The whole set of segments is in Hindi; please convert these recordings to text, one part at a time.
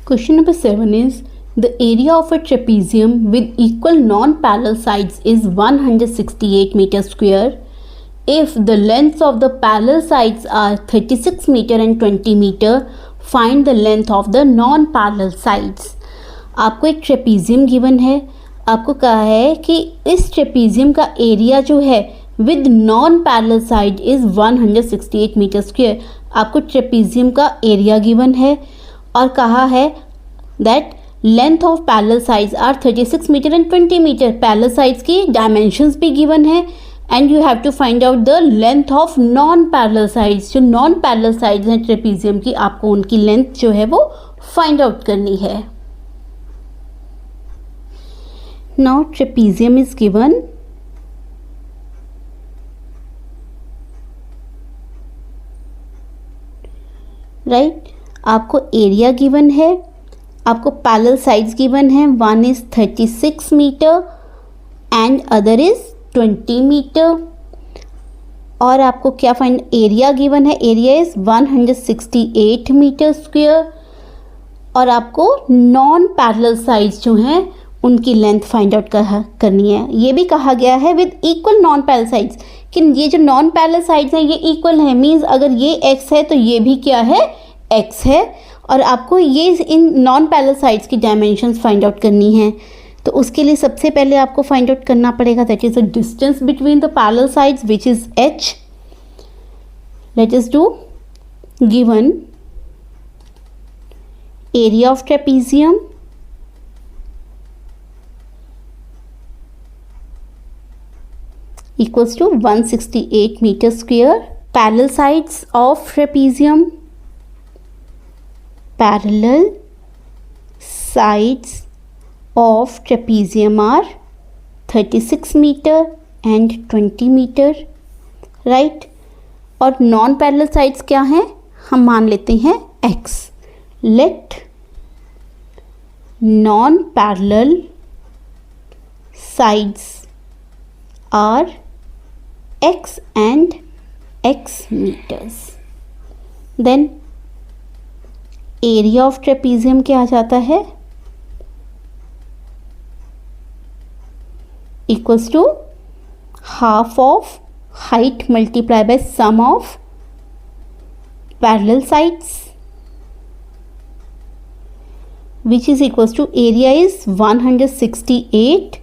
Question number 7 is the area of a trapezium with equal non-parallel sides is 168 meter square. If the lengths of the parallel sides are 36 meter and 20 meter, find the length of the non-parallel sides. आपको एक ट्रेपीजियम गिवन है, आपको कहा है कि इस ट्रेपीजियम का एरिया जो है with non parallel side is 168 metre square. आपको ट्रेपीजियम का एरिया गिवन है और कहा है that length of parallel sides are 36 metre and 20 metre. Parallel sides की डायमेंशंस भी गिवन है and you have to find out the length of non parallel sides. जो नॉन पैरेलल साइड्स हैं ट्रेपीजियम की, आपको उनकी लेंथ जो है वो फाइंड आउट करनी है. Now trapezium is given. Right, आपको एरिया गिवन है, आपको पैरेलल साइड्स गिवन है. One is 36 metre and other is 20 metre. और आपको क्या फाइंड, एरिया गिवन है, एरिया इज 168 मीटर स्क्वायर. और आपको नॉन पैरेलल साइड्स जो हैं उनकी लेंथ फाइंड आउट करनी है. ये भी कहा गया है with equal non parallel sides, कि ये जो नॉन पैरेलल साइड्स हैं ये इक्वल है, मींस अगर ये x है तो ये भी क्या है, x है. और आपको ये इन नॉन पैरेलल साइड्स की डायमेंशंस फाइंड आउट करनी है. तो उसके लिए सबसे पहले आपको फाइंड आउट करना पड़ेगा that is the distance between the parallel sides which is h. Let us do. Given area of trapezium equals to 168 meter square. Parallel sides of trapezium, parallel sides of trapezium are 36 meter and 20 meter. right? और नॉन पैरेलल साइड्स क्या हैं, हम मान लेते हैं x. Let non parallel sides are x and x meters. Then area of trapezium क्या आ जाता है, equals to half of height multiplied by sum of parallel sides, which is equals to area is 168,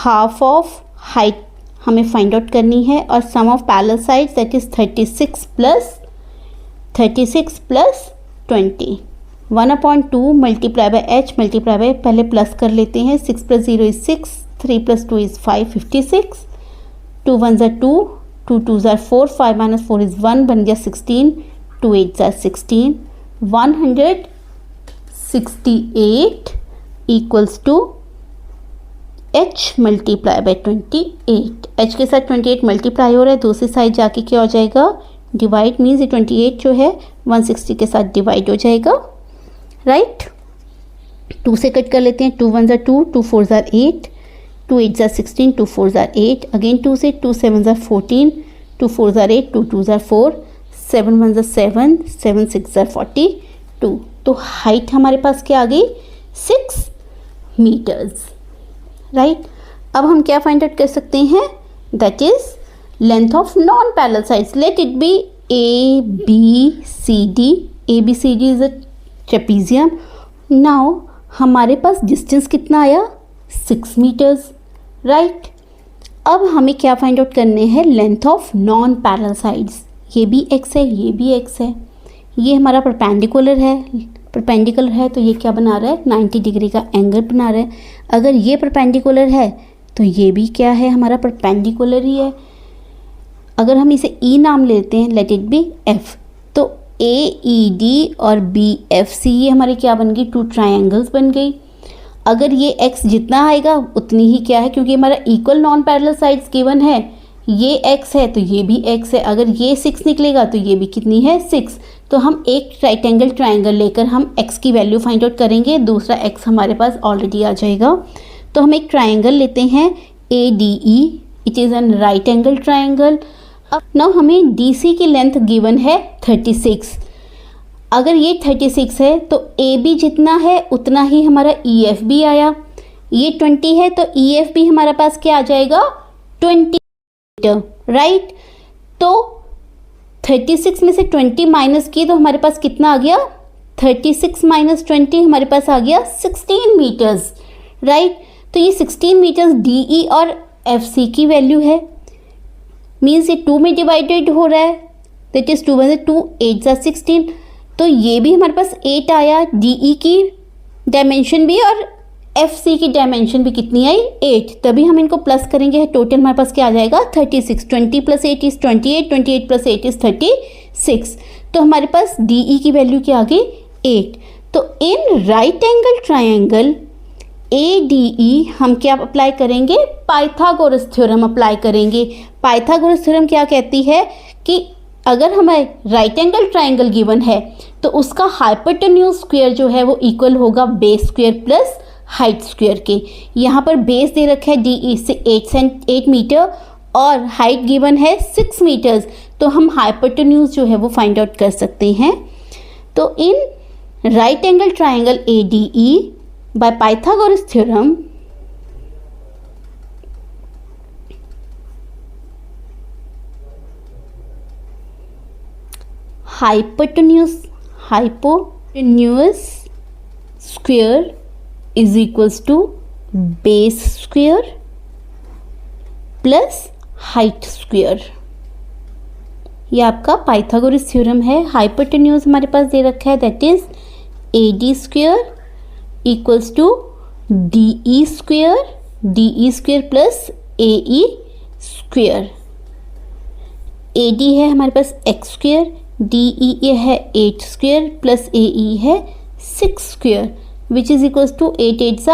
half of height हमें फाइंड आउट करनी है और sum of parallel sides that is 36 plus 20. 1/2 multiply by h multiply by, पहले प्लस कर लेते हैं. 6 + 0 इज 6, 3 + 2 इज 5, 56. 2 1 ज़ा 2, 2 2 ज़ा 4, 5 - 4 इज 1, बन गया 16. 2 8 ज़ा 16. 168 equals to h multiply by 28. h के साथ 28 मल्टीप्लाई हो रहा है, दूसरी साइड जाके क्या हो जाएगा, डिवाइड. मीन्स ये 28 जो है 160 के साथ डिवाइड हो जाएगा. राइट, 2 से कट कर लेते हैं. 2 1 ज़ा 2, 2 4 ज़ा 8, 2 8 ज़ा 16, 2 4 ज़ा 8. अगेन 2 से 2 7 ज़ा 14, 2 4 ज़ा 8, 2 2 ज़ा 4, 7 1 ज़ा 7, 7 6 ज़ा 42. तो हाइट हमारे पास क्या आ गई, 6 मीटर्स. राइट, अब हम क्या फाइंड आउट कर सकते हैं, that is length of non parallel sides. Let it be A B C D. A B C D is a trapezium. Now हमारे पास डिस्टेंस कितना आया, 6 मीटर्स. राइट, अब हमें क्या फाइंड आउट करने हैं, length of non parallel sides. ये भी x है, ये भी x है. ये हमारा परपेंडिकुलर है तो ये क्या बना रहा है, 90 डिग्री का एंगल बना रहा है. अगर ये परपेंडिकुलर है तो ये भी क्या है, हमारा परपेंडिकुलर ही है. अगर हम इसे E नाम लेते हैं, लेट इट बी F, तो AED और BFC ये हमारी क्या बन गई, 2 ट्रायंगल्स बन गई. अगर ये x जितना आएगा उतनी ही क्या है, क्योंकि हमारा equal non parallel sides given है, ये x है तो ये भी x है. अगर ये 6 निकलेगा तो ये भी कितनी है, 6. तो हम एक राइट एंगल ट्राइंगल लेकर हम x की वैल्यू फाइंड आउट करेंगे, दूसरा x हमारे पास ऑलरेडी आ जाएगा. तो हम एक ट्राइंगल लेते हैं ADE, it is an right angle triangle. अब नाउ हमें DC की लेंथ गिवन है 36. अगर ये 36 है तो ए बी जितना है उतना ही हमारा ई एफ भी आया। ये 20 है तो ई एफ भी हमारे पास क्या आ जाएगा 20 मीटर, राइट। तो 36 में से 20 माइनस किए तो हमारे पास कितना आ गया 36 माइनस 20 हमारे पास आ गया 16 मीटर्स, राइट। तो ये 16 मीटर्स डी ई और एफ सी की वैल्यू है, मीन्स ये 2 में डिवाइडेड हो रहा है, दैट इज 2 × 2 8 × 16। तो ये भी हमारे पास 8 आया, डी ई की डायमेंशन भी और एफ सी की डायमेंशन भी कितनी आई 8। तभी हम इनको प्लस करेंगे, टोटल हमारे पास क्या आ जाएगा 36। 20 + 8 इज 28, 28 + 8 इज 36। तो हमारे पास डी ई की वैल्यू क्या आ गई 8। तो in right angle triangle A D E हम क्या अप्लाई करेंगे पाइथागोरस थ्योरम अप्लाई करेंगे। पाइथागोरस थ्योरम क्या कहती है कि अगर हमें राइट एंगल ट्रायंगल गिवन है तो उसका हाइपोटेन्यूज स्क्वायर जो है वो इक्वल होगा base square plus height square के। यहाँ पर बेस दे रखा है डी ई से 8 मीटर और हाइट गिवन है 6 मीटर्स, तो हम हाइपोटेन्यूज जो है वो फाइंड आउट कर सकते हैं। तो in right angle triangle A D E by Pythagoras theorem hypotenuse square is equals to base square plus height square। ये आपका पाइथागोरस थ्योरम है। हाइपोटेन्यूज हमारे पास दे रखा है that is A D square equals to D E square plus A E square. A D है हमारे पास एक्स स्क्वेयर, डी ई ये है 8 स्क्वेयर प्लस ए ई है 6 square which is equals to 8 8 =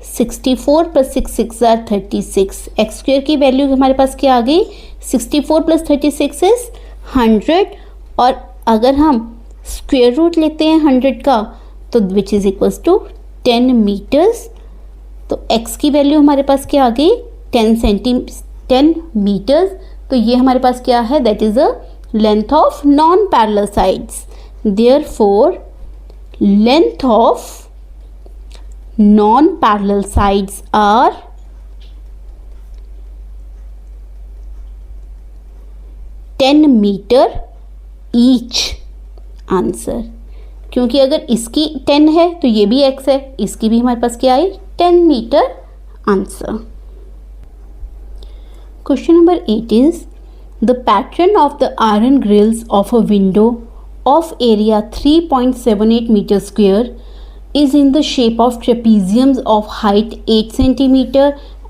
64 plus 6 6 = 36। X square की वैल्यू हमारे पास क्या आ गई 64 + 36 इज 100। और अगर हम स्क्वेयर रूट लेते हैं 100 का तो which is equals to 10 metres. तो x की वैल्यू हमारे पास क्या आ गई 10 मीटर्स। तो ये हमारे पास क्या है that is a length of non parallel sides. Therefore length of non parallel sides are 10 metre each. Answer, क्योंकि अगर इसकी 10 है तो ये भी x है, इसकी भी हमारे पास क्या आई 10 metre. Answer. Question number 8 is the pattern of the iron grills of a window of area 3.78 metre square is in the shape of trapeziums of height 8 centimeter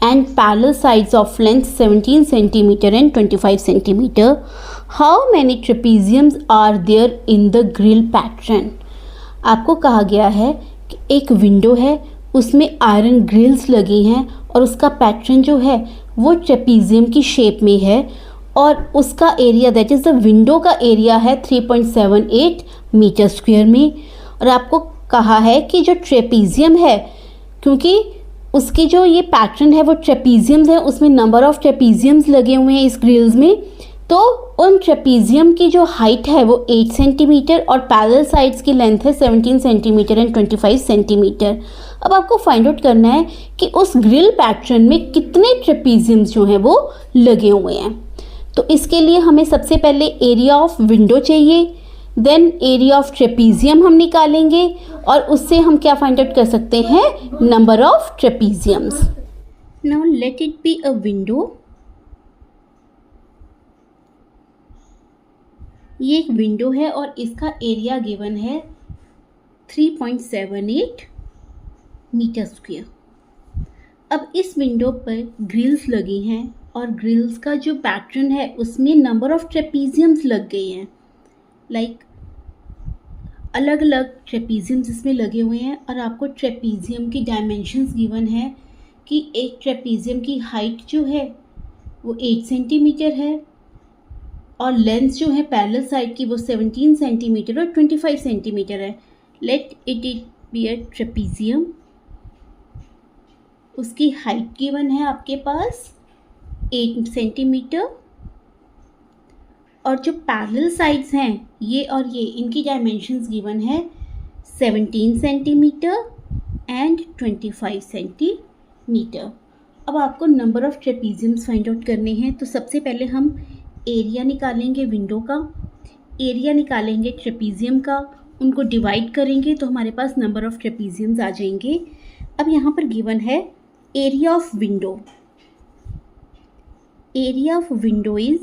and parallel sides of length 17 centimeter and 25 centimeter. How many trapeziums are there in the grill pattern? आपको कहा गया है कि एक विंडो है उसमें आयरन ग्रिल्स लगी हैं और उसका पैटर्न जो है वो ट्रेपीजियम की शेप में है और उसका area that is the window का एरिया है 3.78 मीटर स्क्वायर में। और आपको कहा है कि जो ट्रेपीजियम है, क्योंकि उसकी जो ये पैटर्न है वो ट्रेपीजियम्स है, उसमें नंबर ऑफ ट्रेपीजियम्स लगे हुए हैं इस ग्रिल्स में, तो उन ट्रेपीजियम की जो हाइट है वो 8 सेंटीमीटर और पैरेलल साइड्स की लेंथ है 17 सेंटीमीटर एंड 25 सेंटीमीटर। अब आपको फाइंड आउट करना है कि उस ग्रिल पैटर्न में कितने ट्रेपीजियम्स जो हैं वो लगे हुए हैं। तो इसके लिए हमें सबसे पहले एरिया ऑफ विंडो चाहिए, देन एरिया ऑफ ट्रेपीजियम हम निकालेंगे और उससे हम क्या फाइंड आउट कर सकते हैं number of trapeziums. Now let it be a window. ये एक विंडो है और इसका एरिया गिवन है 3.78 मीटर स्क्वायर। अब इस विंडो पर ग्रिल्स लगी हैं और ग्रिल्स का जो पैटर्न है उसमें नंबर ऑफ ट्रेपीजियम्स लग गए हैं, लाइक अलग अलग ट्रेपीजियम्स इसमें लगे हुए हैं। और आपको ट्रेपीजियम की डायमेंशंस गिवन है कि एक ट्रेपीजियम की हाइट जो है वो 8 सेंटीमीटर है और लेंथ जो है पैरेलल साइड की वो 17 सेंटीमीटर और 25 सेंटीमीटर है। Late it be a trapezium. उसकी हाइट गिवन है आपके पास 8 सेंटीमीटर और जो पैरेलल साइड्स हैं ये और ये, इनकी डायमेंशंस गिवन है 17 सेंटीमीटर एंड 25 सेंटीमीटर। अब आपको number of trapeziums find out करने हैं। तो सबसे पहले हम एरिया निकालेंगे विंडो का, एरिया निकालेंगे ट्रेपीजियम का, उनको डिवाइड करेंगे तो हमारे पास नंबर ऑफ ट्रेपीजियम्स आ जाएंगे। अब यहाँ पर गिवन है area of window, area of window is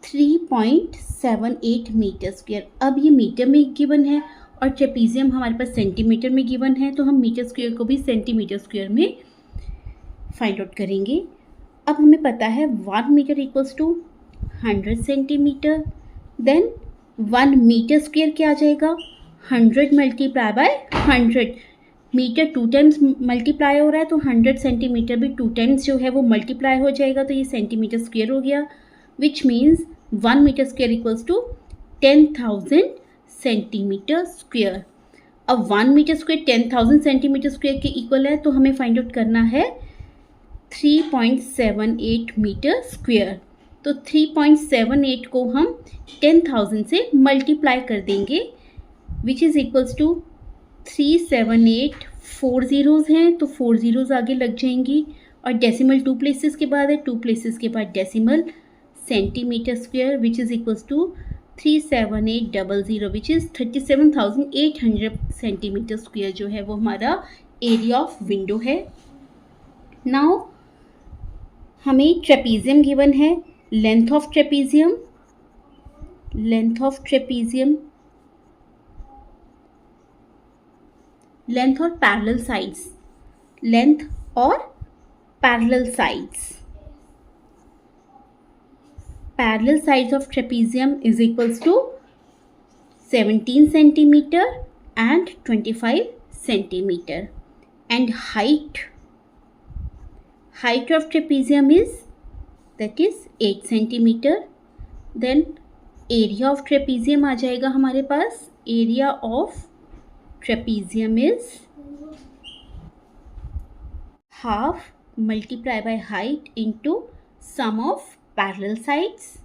3.78 metre square. अब ये मीटर में गिवन है और ट्रेपीजियम हमारे पास सेंटीमीटर में गिवन है, तो हम मीटर स्क्वायर को भी सेंटीमीटर स्क्वायर में फाइंड आउट करेंगे। अब हमें पता है 1 metre equals to 100 centimetre, then 1 metre square क्या आ जाएगा 100 multiply by 100। Metre 2 times multiply हो रहा है तो 100 सेंटीमीटर भी 2 टाइम्स जो है वो मल्टीप्लाई हो जाएगा, तो ये सेंटीमीटर स्क्वायर हो गया, which means 1 metre square equals to 10,000 centimetre square. अब 1 मीटर स्क्वायर 10,000 सेंटीमीटर स्क्वायर के इक्वल है, तो हमें फाइंड आउट करना है 3.78 मीटर स्क्वायर। तो 3.78 को हम 10,000 से मल्टीप्लाई कर देंगे, which is equals to 378, 4 zeros हैं तो 4 ज़ीरोज़ आगे लग जाएंगी, और डेसिमल 2 प्लेसेस के बाद है, 2 प्लेसेस के बाद decimal centimetre square, which is equals to 37800, which is 37,800 centimetre square जो है वो हमारा एरिया ऑफ विंडो है। नाउ हमें ट्रेपीजियम गिवन है, length of trapezium, length of trapezium, length और पैरेलल साइड्स, लेंथ और parallel sides, parallel sides of trapezium is equals to 17 centimetre and 25 centimetre, and height of trapezium is, that is 8 centimetre. Then area of trapezium आ जाएगा हमारे पास, area of trapezium is half multiply by height into sum of parallel sides,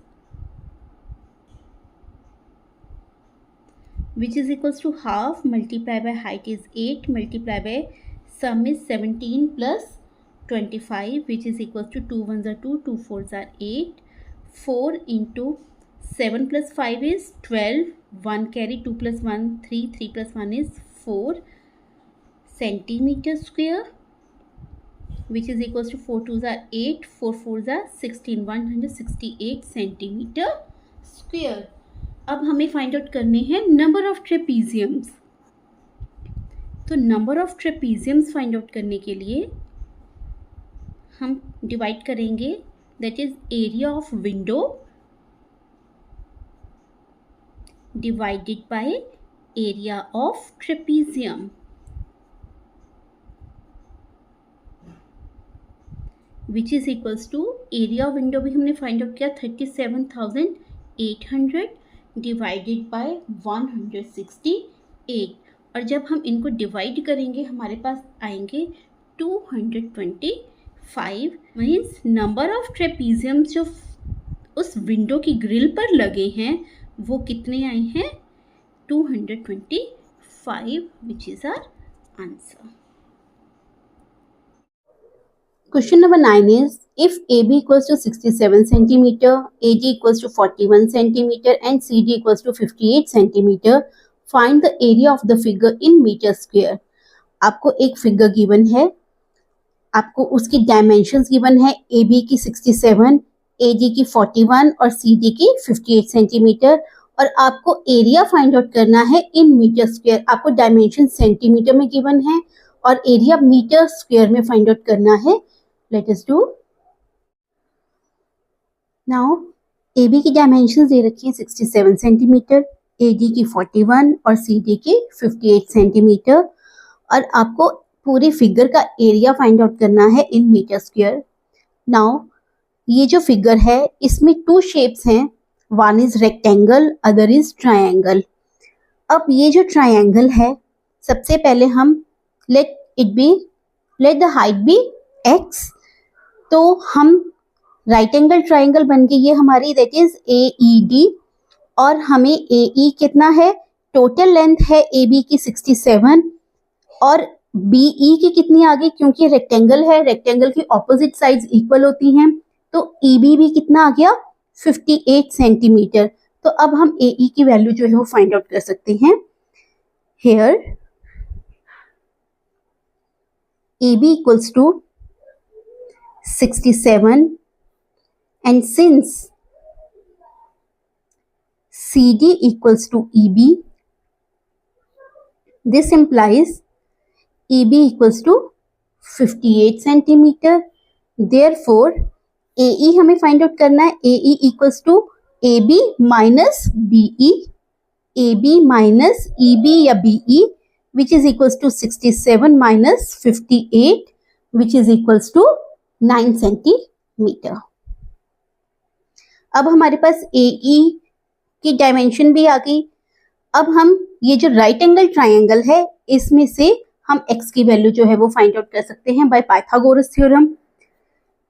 which is equals to half multiplied by height is 8 multiplied by sum is 17 plus 25, which is equals to 2 1s are 2, 2 4s are 8, 4 into 7 plus 5 is 12, 1 carry, 2 plus 1 3, 3 plus 1 is 4 centimeter square, which is equals to 4 2s are 8, 4 4s are 16, 168 centimeter square। अब हमें फाइंड आउट करने हैं नंबर ऑफ ट्रेपीजियम्स। तो number of trapeziums find out करने के लिए हम डिवाइड करेंगे, that is area of window divided by area of trapezium, which is equals to area of window भी हमने फाइंड आउट किया 37,800 डिवाइडेड बाय 168, और जब हम इनको डिवाइड करेंगे हमारे पास आएंगे 225, मीन्स नंबर ऑफ ट्रेपीजियम्स जो उस विंडो की ग्रिल पर लगे हैं वो कितने आए हैं 225, which is our answer. Question number 9 is, if AB equals to 67 centimeter, AD equals to 41 centimeter and CD equals to 58 centimeter, find the area of the figure in meter square। आपको एक फिगर गिवन है, आपको उसकी डायमेंशंस गिवन है, AB की 67, AD की 41 और CD की 58 सेंटीमीटर, और आपको एरिया फाइंड आउट करना है इन मीटर स्क्वायर। आपको डायमेंशन सेंटीमीटर में गिवन है और एरिया मीटर स्क्वायर में फाइंड आउट करना है। Let us do now। AB की डायमेंशन दे रखी है 67 सेंटीमीटर, AD की 41 और CD की 58 सेंटीमीटर, और आपको पूरी फिगर का एरिया फाइंड आउट करना है इन मीटर स्क्वायर। नाउ ये जो फिगर है इसमें 2 शेप्स हैं, one is rectangle, other is triangle. अब ये जो ट्रायंगल है, सबसे पहले हम let the height be x, तो हम राइट एंगल ट्राइंगल बन गई है हमारी, दैट इज AED। और हमें AE कितना है, टोटल लेंथ है AB की 67 और BE की कितनी आ गई, क्योंकि रेक्टेंगल है, रेक्टेंगल की ऑपोजिट साइड्स इक्वल होती हैं, तो EB भी कितना आ गया 58 सेंटीमीटर। तो अब हम AE की वैल्यू जो है वो फाइंड आउट कर सकते हैं। Here AB equals to 67 and since CD equals to EB, this implies EB equals to 58 centimetre. Therefore AE हमें फाइंड आउट करना है, AE equals to AB minus BE, AB minus EB या BE, which is equals to 67 minus 58, which is equals to 9 centimetre. अब हमारे पास AE की डायमेंशन भी आ गई। अब हम ये जो राइट एंगल ट्राइंगल है इसमें से हम x की वैल्यू जो है वो फाइंड आउट कर सकते हैं by Pythagoras theorem.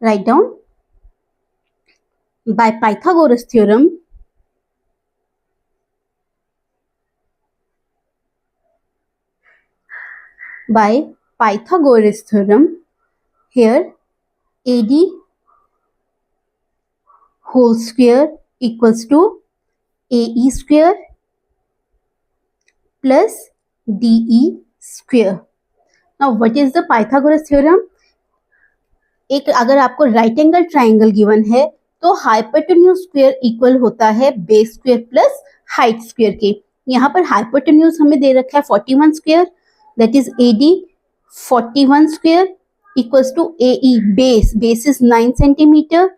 Write down, by Pythagoras theorem here AD whole square equals to AE square plus DE square. Now what is the Pythagoras theorem? एक अगर आपको राइट एंगल ट्राइंगल गिवन है तो हाइपोटेन्यूज स्क्वायर इक्वल होता है base square plus height square के। यहाँ पर हाइपोटेन्यूज हमें दे रखा है 41 square, that is AD 41 square equals to AE base is 9 centimetre,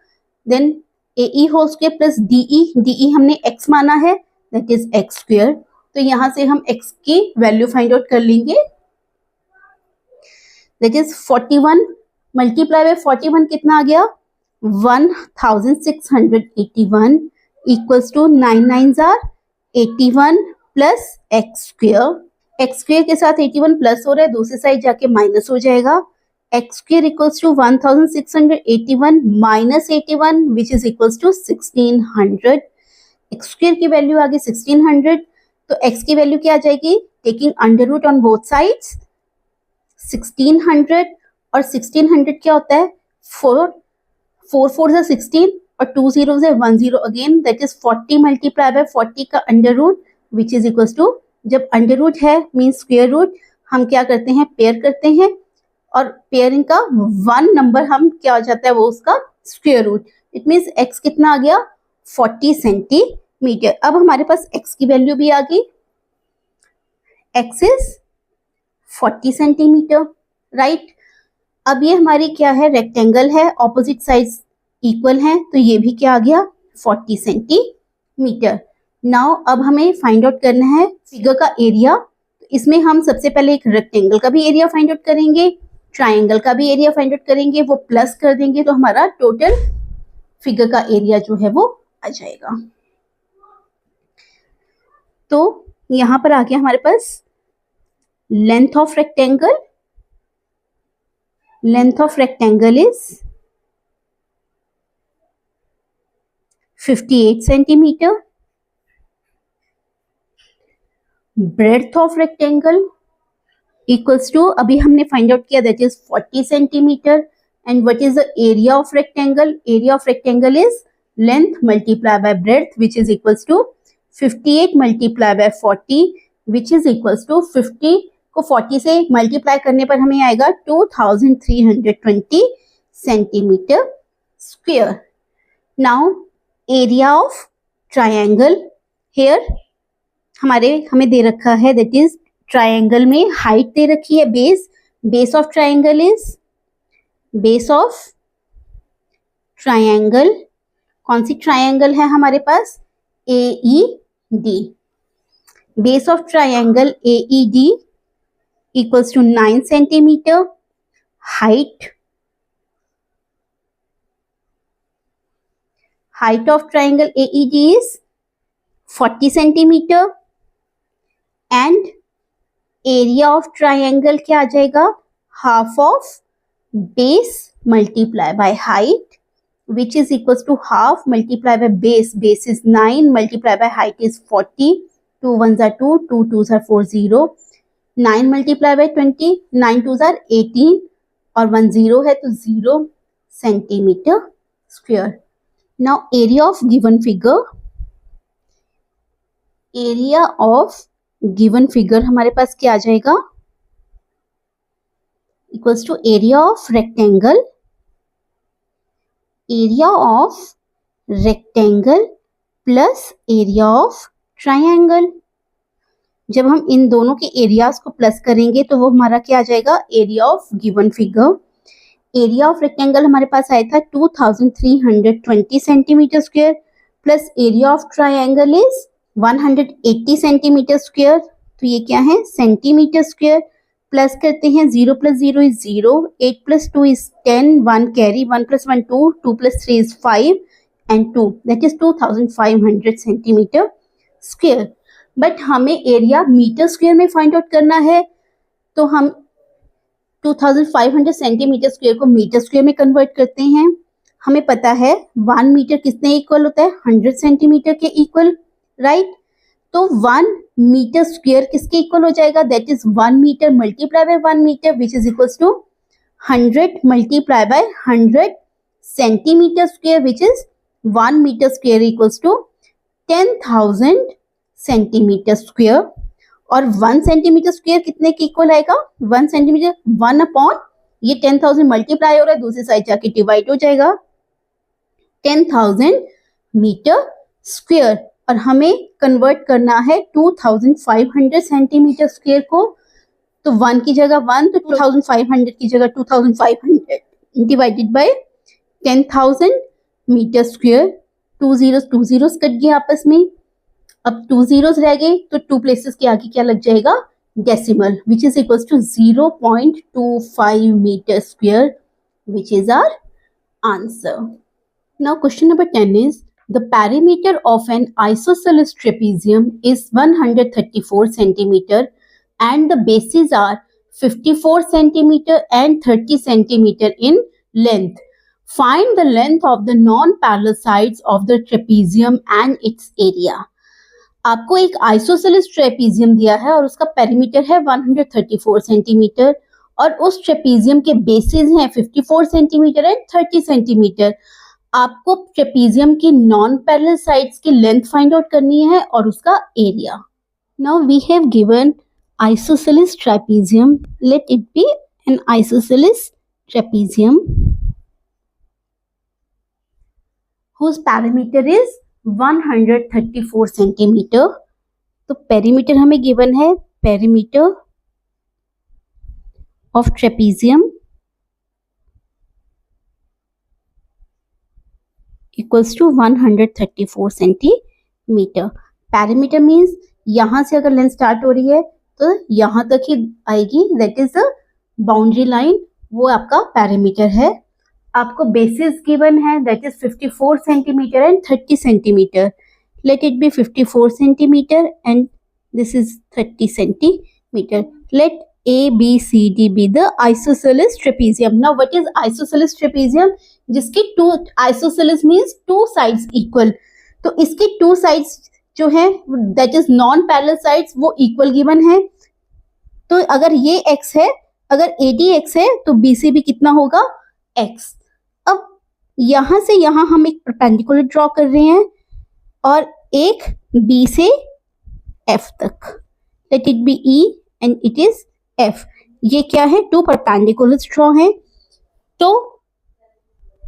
then AE whole square plus DE हमने x माना है, दैट इज x स्क्वायर। तो यहाँ से हम x की वैल्यू फाइंड आउट कर लेंगे, दैट इज 41 मल्टीप्लाई बाय 41 कितना आ गया 1681 equals to 9 9s are 81 plus x square के साथ 81 प्लस हो रहा है, दूसरी साइड जाके माइनस हो जाएगा, x square equals to 1681 minus 81 which is equals to 1600। x square की वैल्यू आ गई 1600, तो x की वैल्यू क्या आ जाएगी, taking under root on both sides 1600 और 1600 क्या होता है 4 4 से 16 और 2 0 से 1 0 again, that is 40 multiply by 40 का under root which is equals to, जब अंडर रूट है मीन्स स्क्वायर रूट, हम क्या करते हैं पेयर करते हैं और पेयरिंग का 1 नंबर हम क्या हो जाता है वो उसका square root, it means x कितना आ गया 40 सेंटीमीटर। अब हमारे पास x की वैल्यू भी आ गई, x इज 40 सेंटीमीटर, राइट। अब ये हमारी क्या है रेक्टेंगल है, ऑपोजिट साइड्स इक्वल हैं, तो ये भी क्या आ गया 40 सेंटीमीटर। नाउ अब हमें फाइंड आउट करना है फिगर का एरिया, इसमें हम सबसे पहले एक रेक्टेंगल का भी एरिया फाइंड आउट करेंगे, ट्राइंगल का भी एरिया फाइंड आउट करेंगे, वो प्लस कर देंगे तो हमारा टोटल फिगर का एरिया जो है वो आ जाएगा। तो यहां पर आ गया हमारे पास length of rectangle is 58 centimetre, breadth of rectangle equals to, अभी हमने फाइंड आउट किया that is 40 centimetre, and what is the area of rectangle, area of rectangle is length multiply by breadth which is equals to 58 multiply by 40 which is equals to 50 को 40 से मल्टीप्लाई करने पर हमें आएगा 2320 centimetre square. Now area of triangle, here हमें दे रखा है दैट इज ट्राइंगल में हाइट दे रखी है base of triangle is, base of triangle कौन सी ट्राइंगल है हमारे पास AED, base of triangle AED equals to 9 centimeter, height of triangle AED is 40 centimeter, and area of triangle क्या आ जाएगा half of base multiply by height which is equals to half multiplied by base. Base is 9 multiplied by height is 40. 2 1s are 2, 2 2s are 4, 0. 9 multiplied by 20, 9 2s are 18 और 1 0 है तो 0 centimetre square. Now area of given figure. Area of given figure हमारे पास क्या आ जाएगा? Equals to area of rectangle. Area of rectangle plus area of triangle. जब हम इन दोनों के एरियाज को प्लस करेंगे तो वो हमारा क्या आ जाएगा? Area of given figure. Area of rectangle हमारे पास आया था 2320 centimetre square plus area of triangle is 180 centimetre square. तो ये क्या है? Centimetre square. प्लस करते हैं 0 + 0 is 0, 8 + 2 is 10, 1 carry, 1 + 1 2, 2 + 3 is 5 and 2, that is 2500 centimetre square. But हमें एरिया मीटर स्क्वायर में फाइंड आउट करना है तो हम 2500 सेंटीमीटर स्क्वायर को मीटर स्क्वायर में कन्वर्ट करते हैं. हमें पता है 1 मीटर कितने इक्वल होता है? 100 सेंटीमीटर के इक्वल, राइट? तो 1 मीटर स्क्वायर किसके इक्वल हो जाएगा? That is 1 metre multiply by 1 metre which is equals to 100 multiply by 100 centimetre square which is 1 metre square equals to 10,000 centimetre square. और 1 सेंटीमीटर स्क्वायर कितने के इक्वल आएगा? 1 सेंटीमीटर 1 अपॉन ये 10,000 मल्टीप्लाई हो रहा है, दूसरी साइड जाके डिवाइड हो जाएगा 10,000 मीटर स्क्वायर. और हमें कन्वर्ट करना है 2500 सेंटीमीटर स्क्वायर को. तो 1 की जगह 1, तो 2500 की जगह 2500 divided by 10,000 metre square. 2 zeros cut गए आपस में. अब 2 zeros रह गए तो 2 प्लेसेस के आगे क्या लग जाएगा? Decimal, which is equals to 0.25 metre square, which is our answer. Now question number 10 is the perimeter of an isosceles trapezium is 134 centimeter and the bases are 54 centimeter and 30 centimeter in length. Find the length of the non-parallel sides of the trapezium and its area. आपको एक आइसोसेलेस ट्रेपीजियम दिया है और उसका पेरीमीटर है 134 सेंटीमीटर और उस ट्रेपीजियम के बेसिस हैं 54 सेंटीमीटर एंड 30 सेंटीमीटर. आपको ट्रेपीजियम की नॉन पैरेलल साइड्स की लेंथ फाइंड आउट करनी है और उसका area. Now we have given isosceles trapezium. Let it be an isosceles trapezium whose perimeter is 134 centimetre. तो पेरीमीटर हमें गिवन है, perimeter of trapezium equals to 134 centimetre. Perimeter means यहाँ से अगर लेंथ स्टार्ट हो रही है तो यहाँ तक ही आएगी, that is the boundary line, वो आपका पैरीमीटर है. आपको बेसिस गिवन है that is 54 centimetre and 30 centimetre. Let it be 54 centimetre and this is 30 centimetre. Let A, B, C, D be the isosceles trapezium. Now what is isosceles trapezium? जिसके to isosceles means two sides equal. तो इसके two sides जो है that is non parallel sides वो equal given है. तो अगर ये x है, अगर AD x है तो BC भी कितना होगा? x. अब यहां से यहां हम एक परपेंडिकुलर ड्रॉ कर रहे हैं और एक B से F तक. Let it be E and it is F. ये क्या है? 2 परपेंडिकुलर ड्रॉ है. तो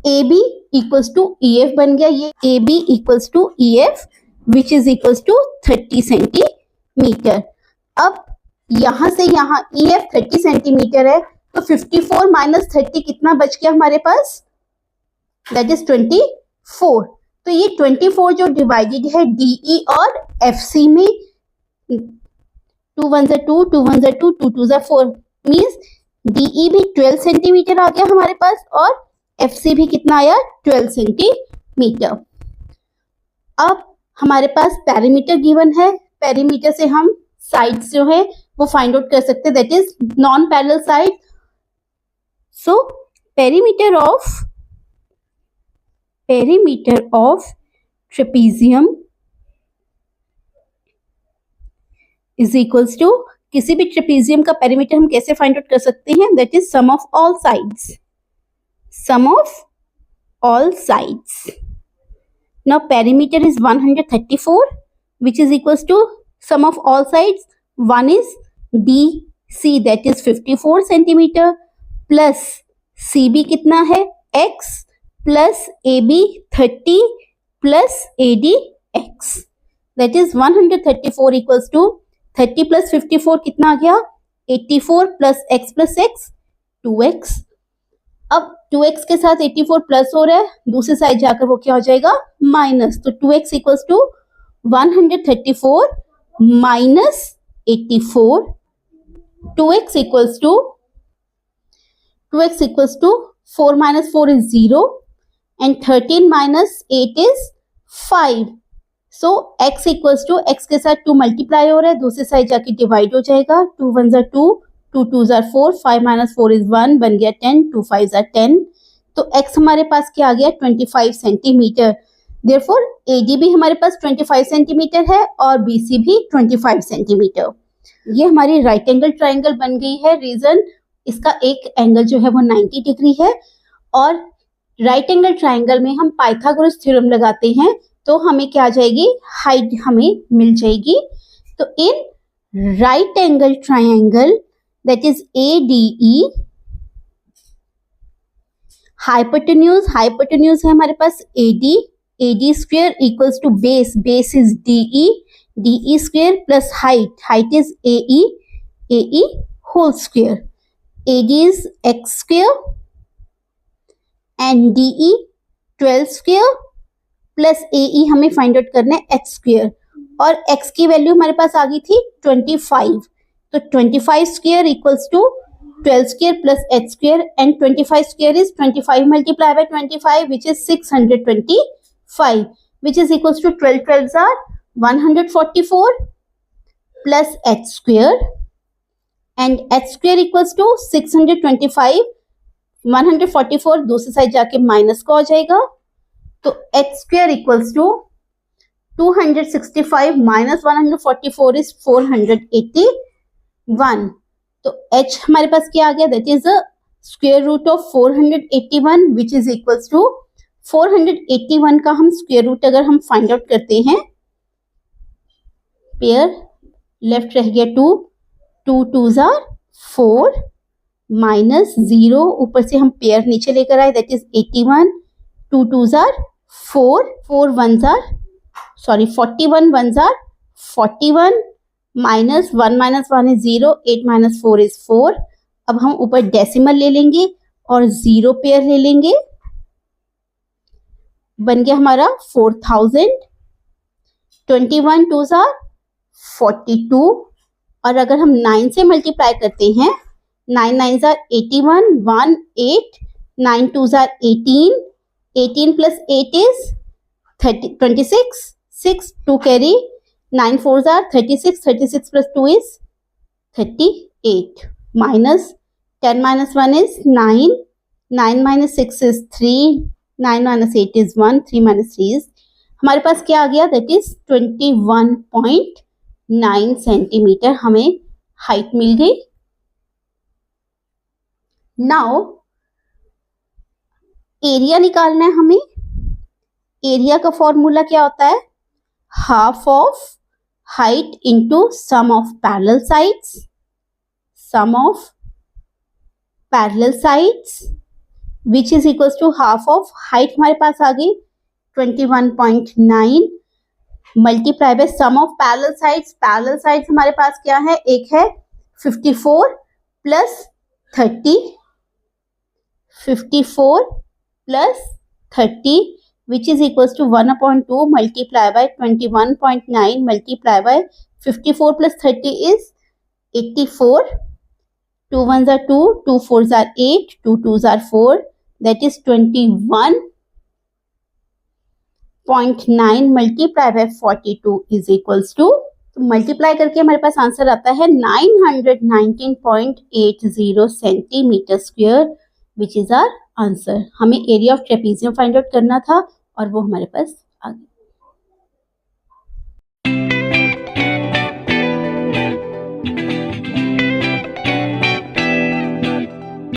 AB इक्वल्स टू EF बन गया. ये AB equals to EF which is equals to 30 centimetre. अब यहां से यहां EF 30 सेंटीमीटर है तो 54 माइनस 30 कितना बच गया हमारे पास? That is 24. तो ये 24 जो डिवाइडेड है DE और FC में, 2 1s are 2, 2 1s are 2, 2 2s are 4 means DE भी 12 सेंटीमीटर आ गया हमारे पास और FC भी कितना आया? 12 सेंटीमीटर. अब हमारे पास पेरीमीटर गिवन है. पेरीमीटर से हम साइड्स जो है वो फाइंड आउट कर सकते हैं, that is non parallel side. So perimeter of perimeter of trapezium is equals to, किसी भी ट्रेपेजियम का पेरीमीटर हम कैसे फाइंड आउट कर सकते हैं? That is sum of all sides, sum of all sides. Now perimeter is 134, which is equals to sum of all sides. One is DC, that is 54 centimeter, plus CB कितना है? X, plus AB 30, plus AD X, that is 134 equals to 30 plus 54 कितना आ गया? 84 plus X plus X 2X. अब 2x के साथ 84 प्लस हो रहा है, दूसरी साइड जाकर वो क्या हो जाएगा? माइनस. तो 2x equals to 134 minus 84. 2x equals to 4 minus 4 is 0 and 13 minus 8 is 5. So x equals to, x के साथ 2 मल्टीप्लाई हो रहा है, दूसरी साइड जाके डिवाइड हो जाएगा. 2 1 जार 2, 2 2 जार 4, 5 माइनस 4 इज 1, बन गया 10, 2 5 जार 10. तो x हमारे पास क्या आ गया? 25 सेंटीमीटर. देयरफॉर AD भी हमारे पास 25 सेंटीमीटर है और BC भी 25 सेंटीमीटर. ये हमारी राइट एंगल ट्राइंगल बन गई है. रीजन, इसका एक एंगल जो है वो 90 डिग्री है और राइट एंगल ट्राइंगल में हम पाइथागोरस थ्योरम लगाते हैं तो हमें क्या आ जाएगी? हाइट हमें मिल जाएगी. तो in right angle triangle, that is ADE, hypotenuse है हमारे पास AD square equals to base is DE square plus height is AE whole square. AD is X square and DE 12 square plus AE हमें फाइंड आउट करना है X square, और X की वैल्यू हमारे पास आ गई थी 25. तो 25 square equals to 12 square plus h square, and 25 square is 25 multiplied by 25, which is 625, which is equals to 12 12s are 144 plus h square, and h square equals to 625. 144 दूसरी साइड जाके माइनस का हो जाएगा, तो h square equals to 265 minus 144 is 481. तो h हमारे पास क्या आ गया? That is square root of 481, which is equals to 481 का हम स्क्वायर रूट अगर हम फाइंड आउट करते हैं, पेयर लेफ्ट रह गया 2, 2 2s are 4 माइनस 0, ऊपर से हम पेयर नीचे लेकर आए, that is 81. 2 2s are 4, 4 1s are 41 1s are 41 minus 1 minus 1 is 0, 8 minus 4 is 4. अब हम ऊपर डेसिमल ले लेंगे और 0 पेयर ले लेंगे, बन गया हमारा 4000. 21 2s are 42, और अगर हम 9 से मल्टीप्लाई करते हैं, 9 9s are 81, 1 8, 9 2s are 18, 18 plus 8 is 26, 6 2 carry, 9 4s are 36, 36 plus 2 is 38, minus 10 minus 1 is 9, 9 minus 6 is 3, 9 minus 8 is 1, 3 minus 3 is, हमारे पास क्या आ गया? दैट इज 21.9 सेंटीमीटर हमें हाइट मिल गई. नाउ एरिया निकालना है हमें. एरिया का फॉर्मूला क्या होता है? Half of height into sum of parallel sides, which is equals to half of height हमारे पास आ गई 21.9 multiply by sum of parallel sides हमारे पास क्या है? एक है 54 plus 30, 54 plus 30, which is equals to 1/2 multiply by 21.9 multiply by 54 plus 30 is 84. 2 1s are 2, 2 4s are 8, 2 2s are 4, that is 21.9 multiply by 42 is equals to, multiply करके हमारे पास आंसर आता है 919.80 centimetre square, which is our answer. हमें area of trapezium find out करना था और वो हमारे पास